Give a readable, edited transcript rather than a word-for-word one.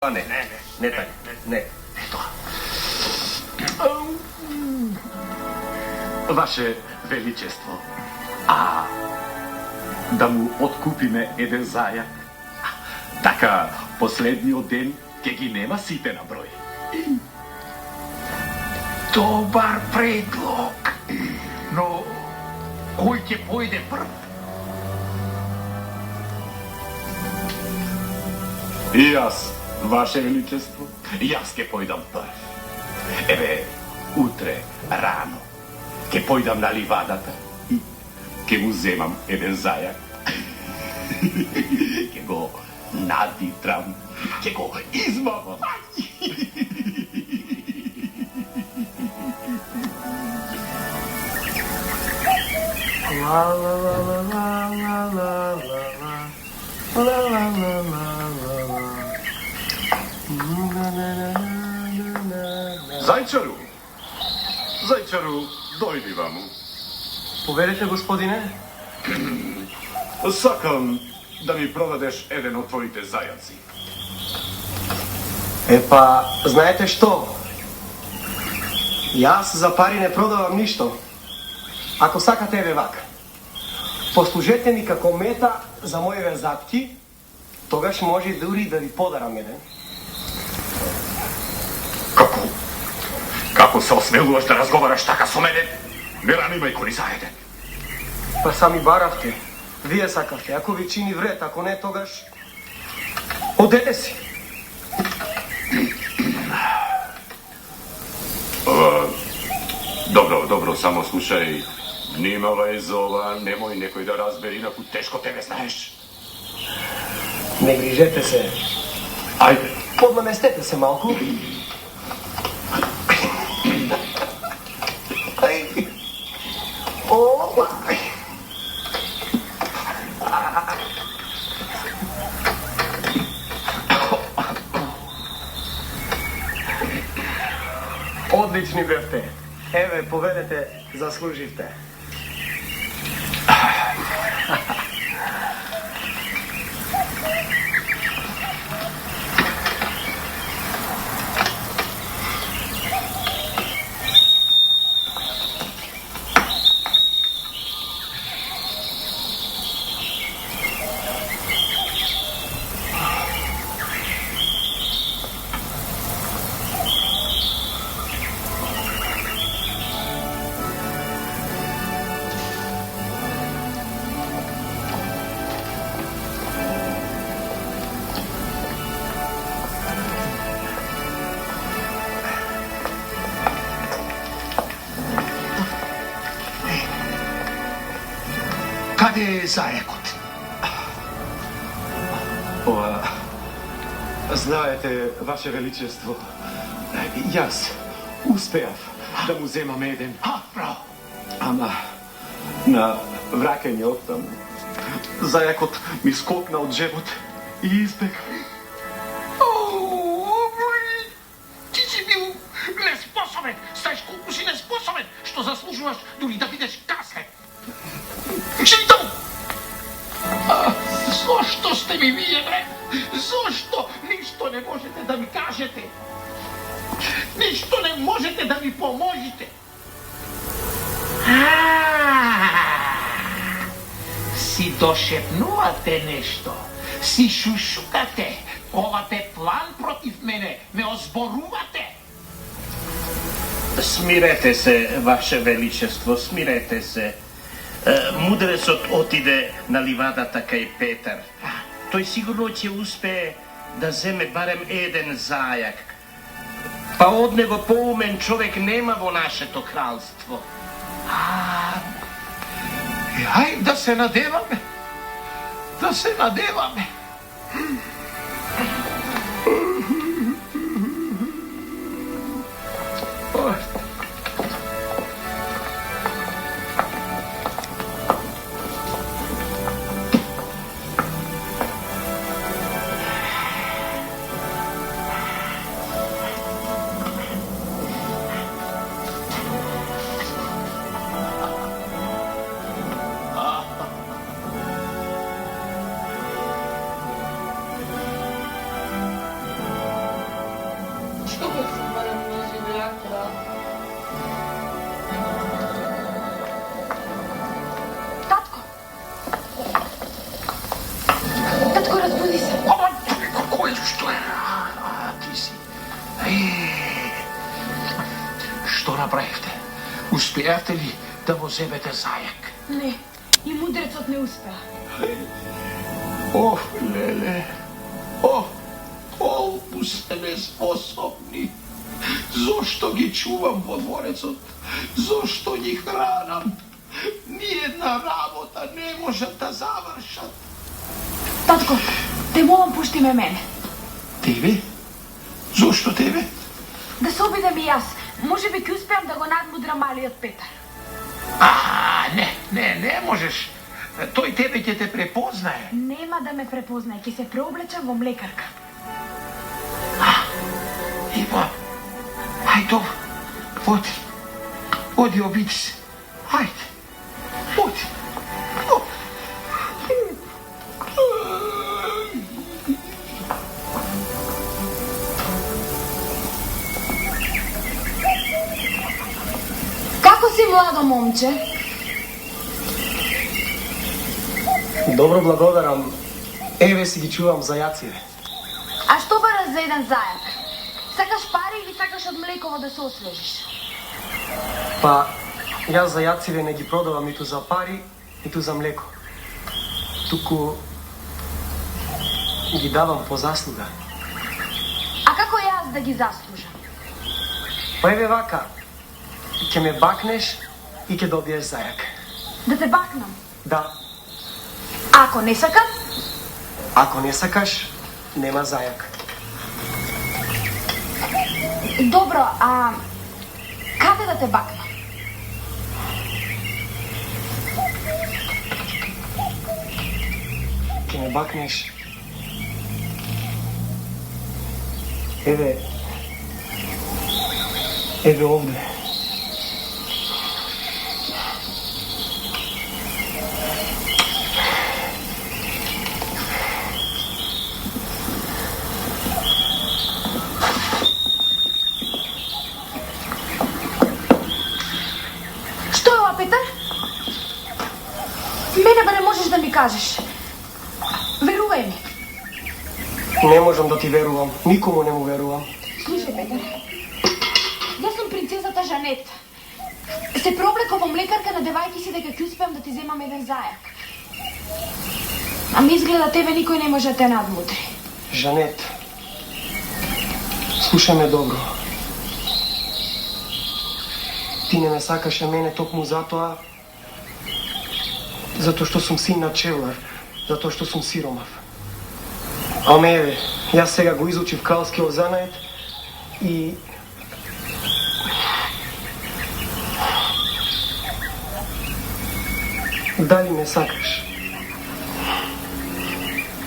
Ne, ne taj, ne. Eto. Vaše veličestvo, a da mu odkupime eden zajak, така последниот ден ќе ги нема сите на број. Добар предлог, но кој ќе појде прв? И јас, ваше величество, јас ќе појдам прв. Еве, утре, рано, ќе појдам на ливадата и ќе му земам еден зајак. Ќе го надитрам, ќе го измамам. La la la la la la la la la la la. Зајчару, зајчару, дојди ваму. Поверете, господине? Сакам да ми продадеш еден од твоите зајаци. Епа, знаете што? Јас за пари не продавам ништо. Ако сакате, еве вака. Послужете ми како мета за моите запки, тогаш може дури да ви подарам еден. Како се осмелуваш да разговараш така со мене? Не ранимај кој заеден. Па сами баравте. Вие сакавте. Ако ви чини вред, ако не, тогаш одете си. Добро, само слушај. Внимавај за ова, немој некој да разбери, инаку тешко тебе знаеш. Не грижете се. Ајде. Поднаместете се малку. Опа! Одлични бевте. Еве, поведете, заслуживте. Каде е зајакот? Ова, знаете, ваше величество, јас успеав да му земам еден. Браво. Ама, на враќање оттаму, зајакот ми скокна од джебот и избега. Ти си бил неспособен. Знаеш колку си неспособен, што заслужуваш дури да бидеш каснен. Читам! Зошто сте ми вие, бре? Зошто ништо не можете да ми кажете? Ништо не можете да ми поможете? Си дошепнувате нешто, си шушукате, ковате план против мене, ме озборувате. Смирете се, ваше величество, смирете се. Мудрецот отиде на ливадата кај Петар. Тој сигурно ќе успее да земе барем еден зајак. Па од него поумен човек нема во нашето кралство. Ајде да се надеваме. Да се надеваме. Што направихте? Успеавте ли да го земете зајак? Не, и мудрецот не успеа. Ох, леле, колку сте неспособни. Зошто ги чувам во дворецот? Зошто ги хранам? Ниједна работа не можат да завршат. Татко, те молам пушти ме мене. Тебе? Зошто тебе? Да се обидам и јас. Може би ќе успеам да го надмудрам малиот Петар. Не можеш. Тој тебе ќе те препознае. Нема да ме препознае, ќе се преоблечам во млекарка. Ива, ајде, оди, обиди се. Ајде, оди. Како си, младо момче? Добро, благодарам. Еве си ги чувам зајаците. А што бараш за еден зајак? Сакаш пари или сакаш од млеково да се освежиш? Па, јас зајаците не ги продавам ниту за пари, ниту за млеко. Туку ги давам по заслуга. А како јас да ги заслужам? Па еве вака, ќе ме бакнеш и ќе добиеш зајак. Да те бакнам? Да, Ако не сакам? ако не сакаш, нема зајак. Добро, а каде да те бакнам? Ќе ме бакнеш. Еве овде. Што е ова, Петар? Мене барем можеш да ми кажеш. Верувај ми. Не можам да ти верувам, никому не му верувам. Слушај, Петар. Јас сум принцесата Жанет. Се проблеков во млекарка надевајќи си дека ќе успеам да ти земам еден зајак. А ми изгледа тебе никој не може да те надмудри. Жанет, слушај ме добро. Ти не ме сакаше мене токму затоа што сум син на чевлар, затоа што сум сиромав. Аме еве, јас сега го изучив кралскиот занает и дали ме сакаш?